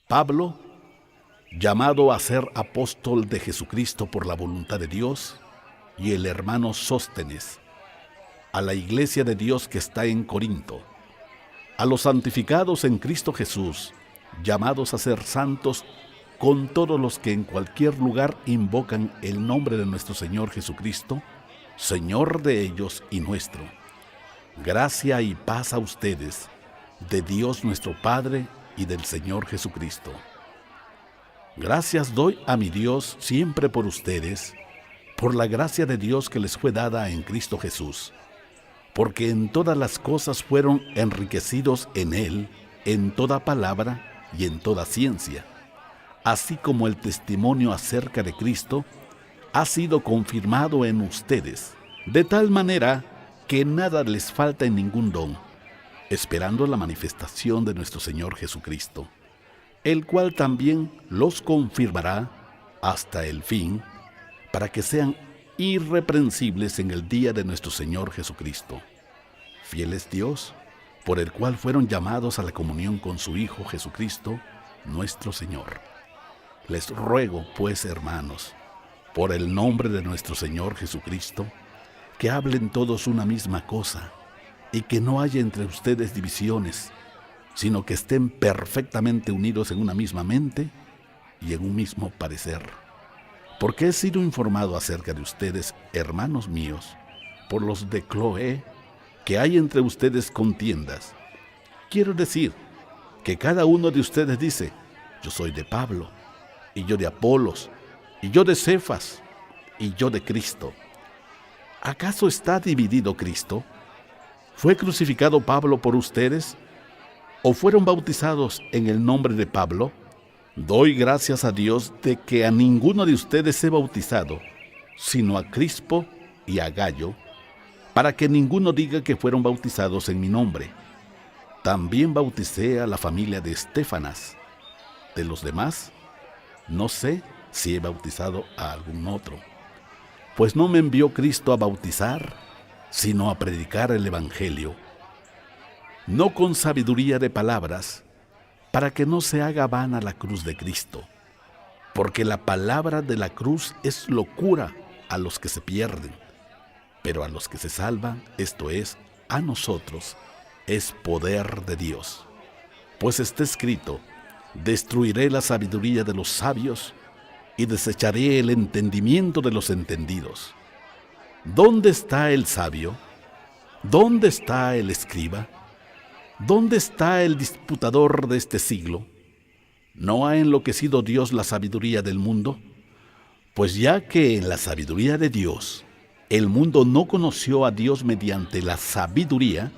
Pablo, llamado a ser apóstol de Jesucristo por la voluntad de Dios, y el hermano Sóstenes, a la iglesia de Dios que está en Corinto, a los santificados en Cristo Jesús, llamados a ser santos con todos los que en cualquier lugar invocan el nombre de nuestro Señor Jesucristo, Señor de ellos y nuestro. Gracia y paz a ustedes, de Dios nuestro Padre y del Señor Jesucristo. Gracias doy a mi Dios siempre por ustedes, por la gracia de Dios que les fue dada en Cristo Jesús, porque en todas las cosas fueron enriquecidos en Él, en toda palabra y en toda ciencia, así como el testimonio acerca de Cristo ha sido confirmado en ustedes, de tal manera que nada les falta en ningún don, esperando la manifestación de nuestro Señor Jesucristo, el cual también los confirmará hasta el fin, para que sean irreprensibles en el día de nuestro Señor Jesucristo. Fiel es Dios, por el cual fueron llamados a la comunión con su Hijo Jesucristo, nuestro Señor. Les ruego, pues, hermanos, por el nombre de nuestro Señor Jesucristo, que hablen todos una misma cosa, y que no haya entre ustedes divisiones, sino que estén perfectamente unidos en una misma mente y en un mismo parecer. Porque he sido informado acerca de ustedes, hermanos míos, por los de Cloé, que hay entre ustedes contiendas. Quiero decir que cada uno de ustedes dice: yo soy de Pablo, y yo de Apolos, y yo de Cefas, y yo de Cristo. ¿Acaso está dividido Cristo? ¿Fue crucificado Pablo por ustedes? ¿O fueron bautizados en el nombre de Pablo? Doy gracias a Dios de que a ninguno de ustedes he bautizado, sino a Crispo y a Gayo, para que ninguno diga que fueron bautizados en mi nombre. También bauticé a la familia de Estéfanas. De los demás, no sé si he bautizado a algún otro, pues no me envió Cristo a bautizar, sino a predicar el Evangelio, no con sabiduría de palabras, para que no se haga vana la cruz de Cristo, porque la palabra de la cruz es locura a los que se pierden, pero a los que se salvan, esto es, a nosotros, es poder de Dios. Pues está escrito: destruiré la sabiduría de los sabios y desecharé el entendimiento de los entendidos. ¿Dónde está el sabio? ¿Dónde está el escriba? ¿Dónde está el disputador de este siglo? ¿No ha enloquecido Dios la sabiduría del mundo? Pues ya que en la sabiduría de Dios el mundo no conoció a Dios mediante la sabiduría,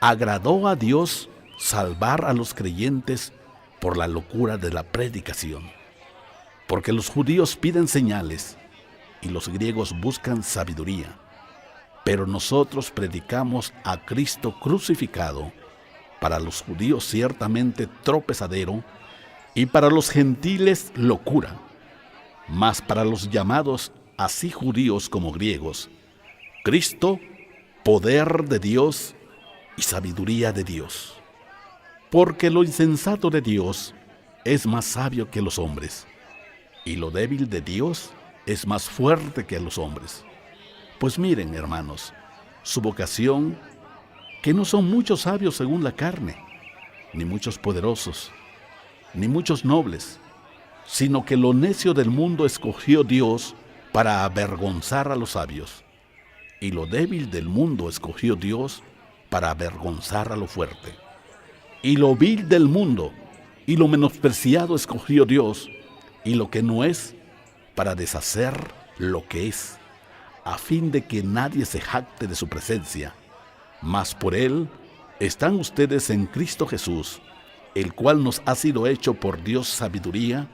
agradó a Dios salvar a los creyentes por la locura de la predicación. Porque los judíos piden señales y los griegos buscan sabiduría, pero nosotros predicamos a Cristo crucificado, para los judíos ciertamente tropezadero, y para los gentiles locura, mas para los llamados, así judíos como griegos, Cristo, poder de Dios y sabiduría de Dios. Porque lo insensato de Dios es más sabio que los hombres, y lo débil de Dios es más fuerte que los hombres. Pues miren, hermanos, su vocación, que no son muchos sabios según la carne, ni muchos poderosos, ni muchos nobles, sino que lo necio del mundo escogió Dios para avergonzar a los sabios, y lo débil del mundo escogió Dios para avergonzar a lo fuerte. Y lo vil del mundo y lo menospreciado escogió Dios, y lo que no es, para deshacer lo que es, a fin de que nadie se jacte de su presencia. Mas por Él están ustedes en Cristo Jesús, el cual nos ha sido hecho por Dios sabiduría,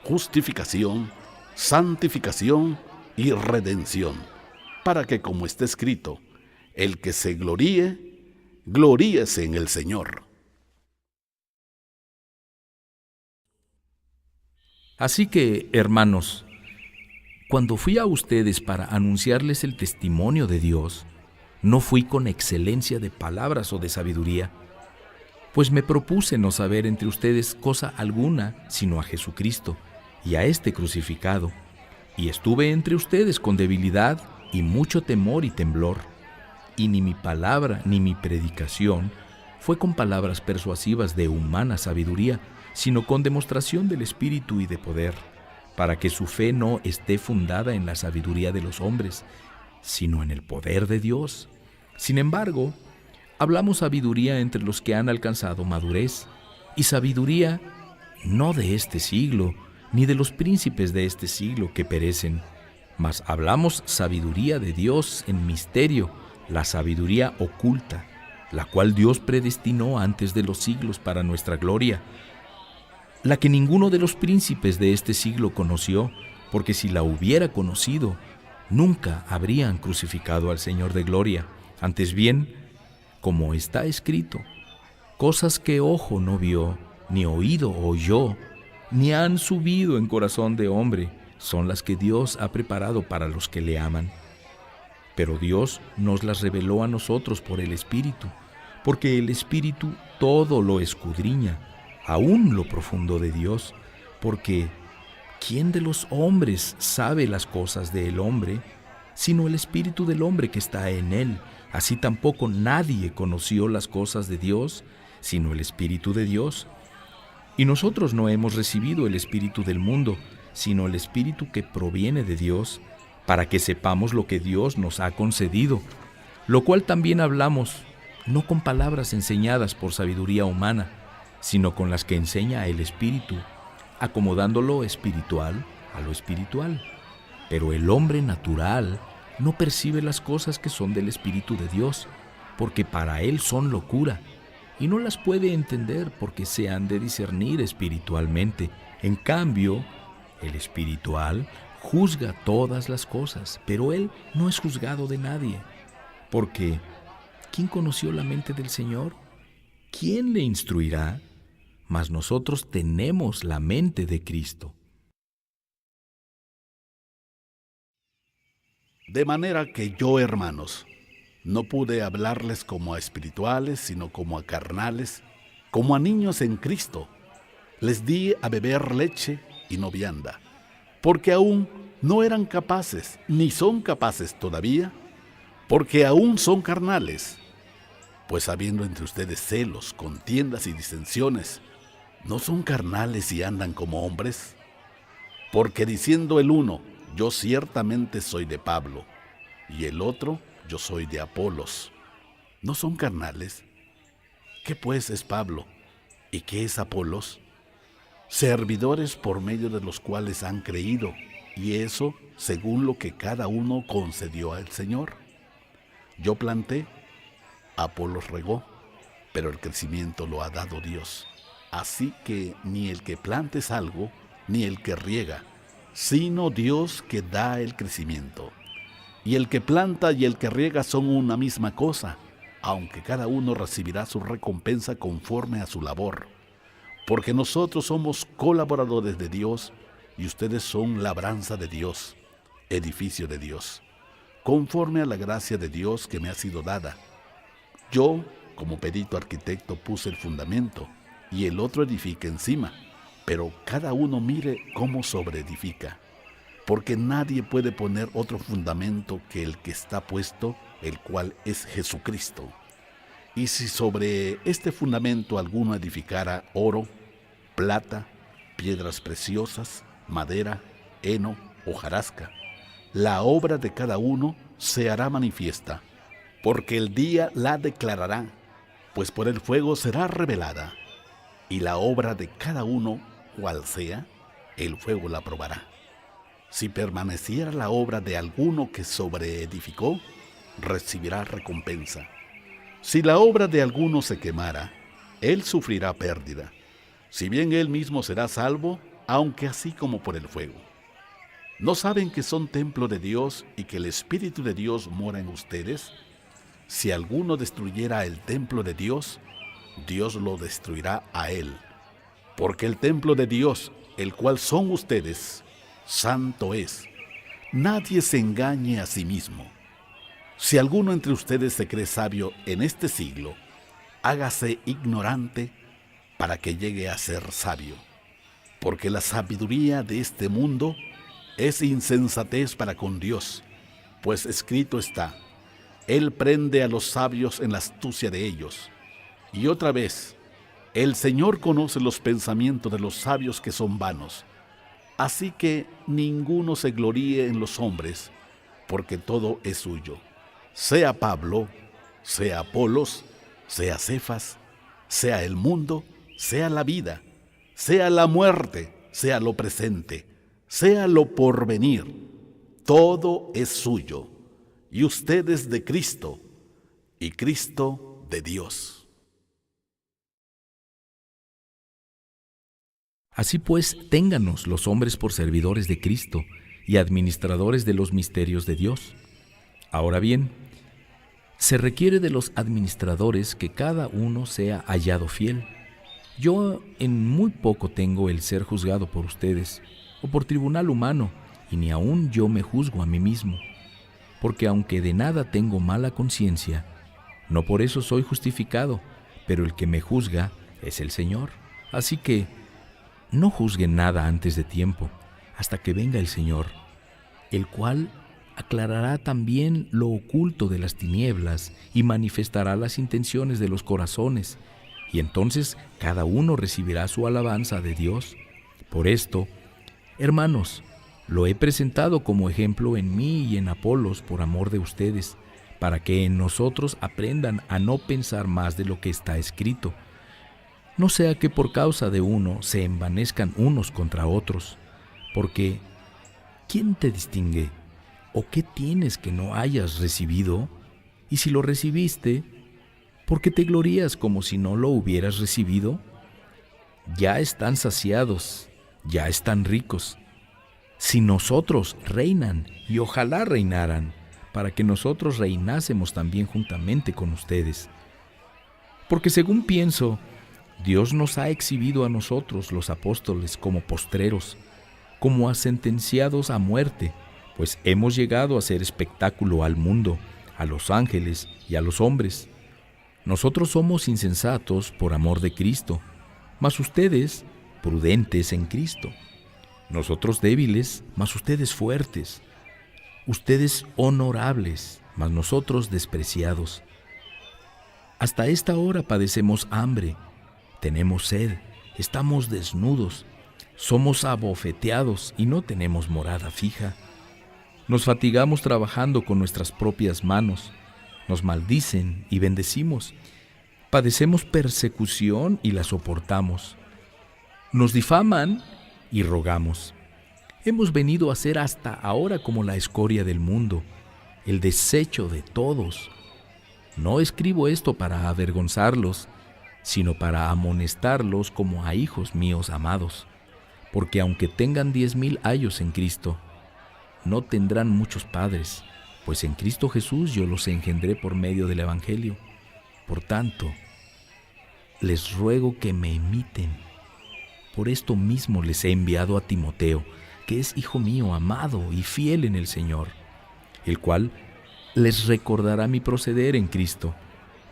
justificación, santificación y redención, para que, como está escrito, el que se gloríe, gloríese en el Señor. Así que, hermanos, cuando fui a ustedes para anunciarles el testimonio de Dios, no fui con excelencia de palabras o de sabiduría, Pues me propuse no saber entre ustedes cosa alguna, sino a Jesucristo, y a este crucificado. Y estuve entre ustedes con debilidad y mucho temor y temblor. Y ni mi palabra ni mi predicación fue con palabras persuasivas de humana sabiduría, sino con demostración del Espíritu y de poder, para que su fe no esté fundada en la sabiduría de los hombres, sino en el poder de Dios. Sin embargo, hablamos sabiduría entre los que han alcanzado madurez, y sabiduría no de este siglo, ni de los príncipes de este siglo que perecen, mas hablamos sabiduría de Dios en misterio, la sabiduría oculta, la cual Dios predestinó antes de los siglos para nuestra gloria, la que ninguno de los príncipes de este siglo conoció, porque si la hubiera conocido, nunca habrían crucificado al Señor de gloria. Antes bien, como está escrito, cosas que ojo no vio, ni oído oyó, ni han subido en corazón de hombre, son las que Dios ha preparado para los que le aman. Pero Dios nos las reveló a nosotros por el Espíritu, porque el Espíritu todo lo escudriña, aún lo profundo de Dios, porque ¿quién de los hombres sabe las cosas del hombre, sino el Espíritu del hombre que está en él? Así tampoco nadie conoció las cosas de Dios, sino el Espíritu de Dios. Y nosotros no hemos recibido el espíritu del mundo, sino el Espíritu que proviene de Dios, para que sepamos lo que Dios nos ha concedido, lo cual también hablamos, no con palabras enseñadas por sabiduría humana, sino con las que enseña el Espíritu, acomodando lo espiritual a lo espiritual. Pero el hombre natural no percibe las cosas que son del Espíritu de Dios, porque para él son locura, y no las puede entender porque se han de discernir espiritualmente. En cambio, el espiritual juzga todas las cosas, pero él no es juzgado de nadie. Porque, ¿quién conoció la mente del Señor? ¿Quién le instruirá? Mas nosotros tenemos la mente de Cristo. De manera que yo, hermanos, no pude hablarles como a espirituales, sino como a carnales, como a niños en Cristo. Les di a beber leche y no vianda, porque aún no eran capaces, ni son capaces todavía, porque aún son carnales. Pues habiendo entre ustedes celos, contiendas y disensiones, ¿no son carnales y andan como hombres? Porque diciendo el uno, yo ciertamente soy de Pablo, y el otro, yo soy de Apolos, ¿no son carnales? ¿Qué pues es Pablo? ¿Y qué es Apolos? Servidores por medio de los cuales han creído, y eso según lo que cada uno concedió al Señor. Yo planté, Apolos regó, pero el crecimiento lo ha dado Dios. Así que ni el que planta es algo, ni el que riega, sino Dios que da el crecimiento. Y el que planta y el que riega son una misma cosa, aunque cada uno recibirá su recompensa conforme a su labor. Porque nosotros somos colaboradores de Dios, y ustedes son labranza de Dios, edificio de Dios, conforme a la gracia de Dios que me ha sido dada. Yo, como perito arquitecto, puse el fundamento, y el otro edifica encima, pero cada uno mire cómo sobreedifica. Porque nadie puede poner otro fundamento que el que está puesto, el cual es Jesucristo. Y si sobre este fundamento alguno edificara oro, plata, piedras preciosas, madera, heno, hojarasca, la obra de cada uno se hará manifiesta, porque el día la declarará, pues por el fuego será revelada, y la obra de cada uno, cual sea, el fuego la probará. Si permaneciera la obra de alguno que sobreedificó, recibirá recompensa. Si la obra de alguno se quemara, él sufrirá pérdida, si bien él mismo será salvo, aunque así como por el fuego. ¿No saben que son templo de Dios y que el Espíritu de Dios mora en ustedes? Si alguno destruyera el templo de Dios, Dios lo destruirá a él. Porque el templo de Dios, el cual son ustedes, santo es. Nadie se engañe a sí mismo. Si alguno entre ustedes se cree sabio en este siglo, hágase ignorante para que llegue a ser sabio. Porque la sabiduría de este mundo es insensatez para con Dios, pues escrito está: Él prende a los sabios en la astucia de ellos. Y otra vez, el Señor conoce los pensamientos de los sabios que son vanos. Así que ninguno se gloríe en los hombres, porque todo es suyo. Sea Pablo, sea Apolos, sea Cefas, sea el mundo, sea la vida, sea la muerte, sea lo presente, sea lo porvenir, todo es suyo, y ustedes de Cristo, y Cristo de Dios. Así pues, téngannos los hombres por servidores de Cristo y administradores de los misterios de Dios. Ahora bien, se requiere de los administradores que cada uno sea hallado fiel. Yo en muy poco tengo el ser juzgado por ustedes o por tribunal humano, y ni aun yo me juzgo a mí mismo, porque aunque de nada tengo mala conciencia, no por eso soy justificado, pero el que me juzga es el Señor. Así que no juzguen nada antes de tiempo, hasta que venga el Señor, el cual aclarará también lo oculto de las tinieblas y manifestará las intenciones de los corazones, y entonces cada uno recibirá su alabanza de Dios. Por esto, hermanos, lo he presentado como ejemplo en mí y en Apolos por amor de ustedes, para que en nosotros aprendan a no pensar más de lo que está escrito, no sea que por causa de uno se envanezcan unos contra otros, porque ¿quién te distingue? ¿O qué tienes que no hayas recibido? Y si lo recibiste, ¿por qué te glorías como si no lo hubieras recibido? Ya están saciados, ya están ricos. Si nosotros reinan, y ojalá reinaran, para que nosotros reinásemos también juntamente con ustedes. Porque según pienso, Dios nos ha exhibido a nosotros, los apóstoles, como postreros, como a sentenciados a muerte, pues hemos llegado a ser espectáculo al mundo, a los ángeles y a los hombres. Nosotros somos insensatos por amor de Cristo, mas ustedes prudentes en Cristo. Nosotros débiles, mas ustedes fuertes. Ustedes honorables, mas nosotros despreciados. Hasta esta hora padecemos hambre, tenemos sed, estamos desnudos, somos abofeteados y no tenemos morada fija. Nos fatigamos trabajando con nuestras propias manos, nos maldicen y bendecimos, padecemos persecución y la soportamos, nos difaman y rogamos. Hemos venido a ser hasta ahora como la escoria del mundo, el desecho de todos. No escribo esto para avergonzarlos, sino para amonestarlos como a hijos míos amados, porque aunque tengan 10,000 años en Cristo, no tendrán muchos padres, pues en Cristo Jesús yo los engendré por medio del Evangelio. Por tanto, les ruego que me imiten. Por esto mismo les he enviado a Timoteo, que es hijo mío amado y fiel en el Señor, el cual les recordará mi proceder en Cristo,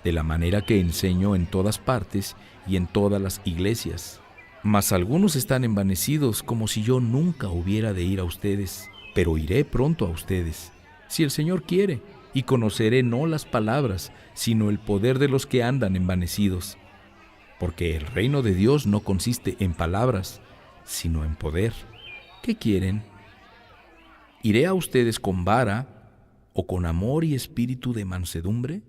de la manera que enseño en todas partes y en todas las iglesias. Mas algunos están envanecidos como si yo nunca hubiera de ir a ustedes, pero iré pronto a ustedes, si el Señor quiere, y conoceré no las palabras, sino el poder de los que andan envanecidos. Porque el reino de Dios no consiste en palabras, sino en poder. ¿Qué quieren? ¿Iré a ustedes con vara o con amor y espíritu de mansedumbre?